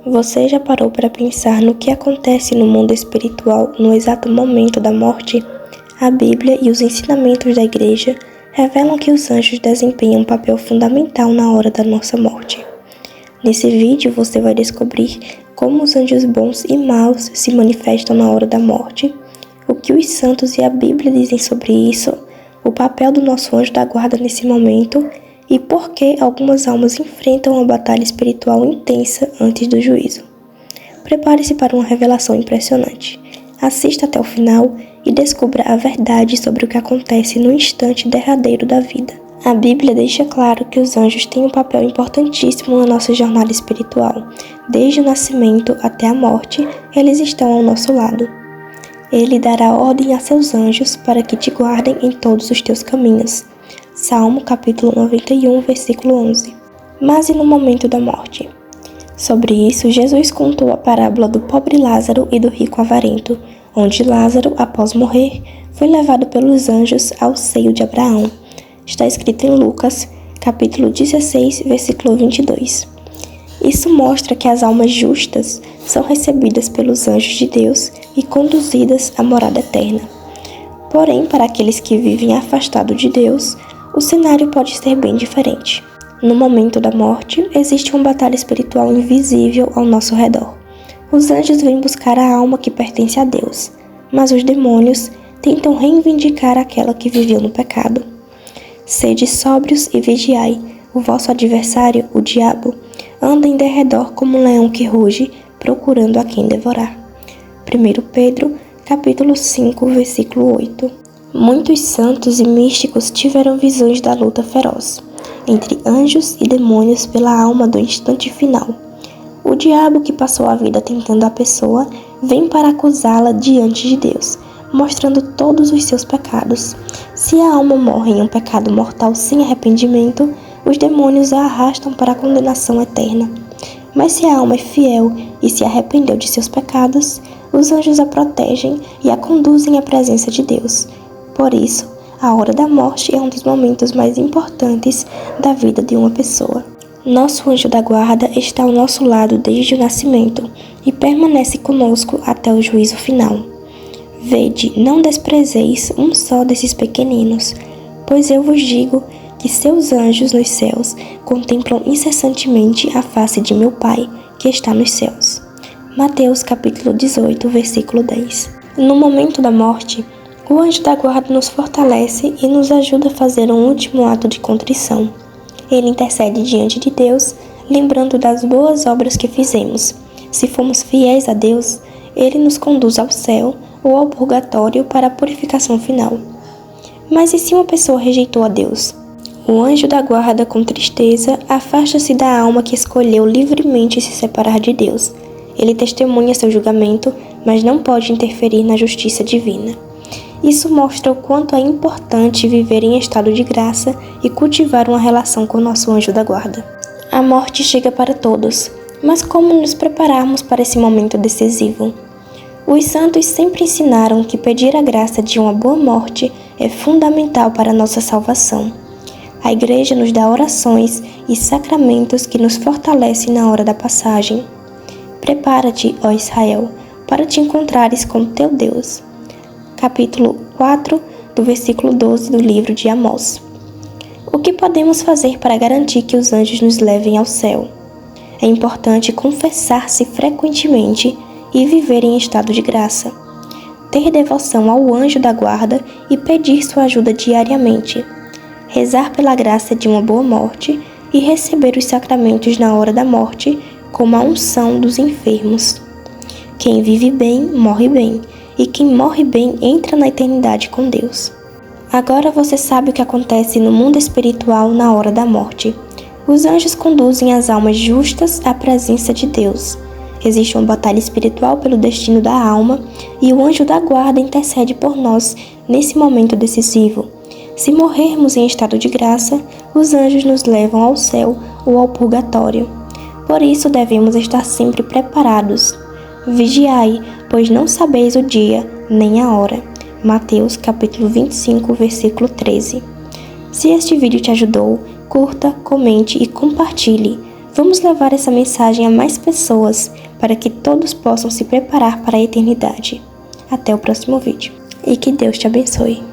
Você já parou para pensar no que acontece no mundo espiritual no exato momento da morte? A Bíblia e os ensinamentos da Igreja revelam que os anjos desempenham um papel fundamental na hora da nossa morte. Nesse vídeo você vai descobrir como os anjos bons e maus se manifestam na hora da morte, o que os santos e a Bíblia dizem sobre isso, o papel do nosso anjo da guarda nesse momento e por que algumas almas enfrentam uma batalha espiritual intensa antes do juízo. Prepare-se para uma revelação impressionante. Assista até o final e descubra a verdade sobre o que acontece no instante derradeiro da vida. A Bíblia deixa claro que os anjos têm um papel importantíssimo na nossa jornada espiritual. Desde o nascimento até a morte, eles estão ao nosso lado. Ele dará ordem a seus anjos para que te guardem em todos os teus caminhos. Salmo capítulo 91, versículo 11. Mas e no momento da morte? Sobre isso, Jesus contou a parábola do pobre Lázaro e do rico avarento, onde Lázaro, após morrer, foi levado pelos anjos ao seio de Abraão. Está escrito em Lucas, capítulo 16, versículo 22. Isso mostra que as almas justas são recebidas pelos anjos de Deus e conduzidas à morada eterna. Porém, para aqueles que vivem afastados de Deus, o cenário pode ser bem diferente. No momento da morte, existe uma batalha espiritual invisível ao nosso redor. Os anjos vêm buscar a alma que pertence a Deus, mas os demônios tentam reivindicar aquela que viveu no pecado. Sede sóbrios e vigiai, o vosso adversário, o diabo, anda em derredor como um leão que ruge, procurando a quem devorar. 1 Pedro, capítulo 5, versículo 8. Muitos santos e místicos tiveram visões da luta feroz entre anjos e demônios pela alma do instante final. O diabo, que passou a vida tentando a pessoa, vem para acusá-la diante de Deus, mostrando todos os seus pecados. Se a alma morre em um pecado mortal sem arrependimento, os demônios a arrastam para a condenação eterna. Mas se a alma é fiel e se arrependeu de seus pecados, os anjos a protegem e a conduzem à presença de Deus. Por isso, a hora da morte é um dos momentos mais importantes da vida de uma pessoa. Nosso anjo da guarda está ao nosso lado desde o nascimento e permanece conosco até o juízo final. Vede, não desprezeis um só desses pequeninos, pois eu vos digo que seus anjos nos céus contemplam incessantemente a face de meu Pai, que está nos céus. Mateus capítulo 18, versículo 10. No momento da morte, o anjo da guarda nos fortalece e nos ajuda a fazer um último ato de contrição. Ele intercede diante de Deus, lembrando das boas obras que fizemos. Se formos fiéis a Deus, Ele nos conduz ao céu ou ao purgatório para a purificação final. Mas e se uma pessoa rejeitou a Deus? O anjo da guarda, com tristeza, afasta-se da alma que escolheu livremente se separar de Deus. Ele testemunha seu julgamento, mas não pode interferir na justiça divina. Isso mostra o quanto é importante viver em estado de graça e cultivar uma relação com o nosso anjo da guarda. A morte chega para todos, mas como nos prepararmos para esse momento decisivo? Os santos sempre ensinaram que pedir a graça de uma boa morte é fundamental para a nossa salvação. A Igreja nos dá orações e sacramentos que nos fortalecem na hora da passagem. Prepara-te, ó Israel, para te encontrares com teu Deus. Capítulo 4, do versículo 12 do livro de Amós. O que podemos fazer para garantir que os anjos nos levem ao céu? É importante confessar-se frequentemente e viver em estado de graça. Ter devoção ao anjo da guarda e pedir sua ajuda diariamente. Rezar pela graça de uma boa morte e receber os sacramentos na hora da morte, como a unção dos enfermos. Quem vive bem, morre bem. E quem morre bem entra na eternidade com Deus. Agora você sabe o que acontece no mundo espiritual na hora da morte. Os anjos conduzem as almas justas à presença de Deus. Existe uma batalha espiritual pelo destino da alma e o anjo da guarda intercede por nós nesse momento decisivo. Se morrermos em estado de graça, os anjos nos levam ao céu ou ao purgatório. Por isso devemos estar sempre preparados. Vigiai, pois não sabeis o dia nem a hora. Mateus capítulo 25, versículo 13. Se este vídeo te ajudou, curta, comente e compartilhe. Vamos levar essa mensagem a mais pessoas para que todos possam se preparar para a eternidade. Até o próximo vídeo e que Deus te abençoe.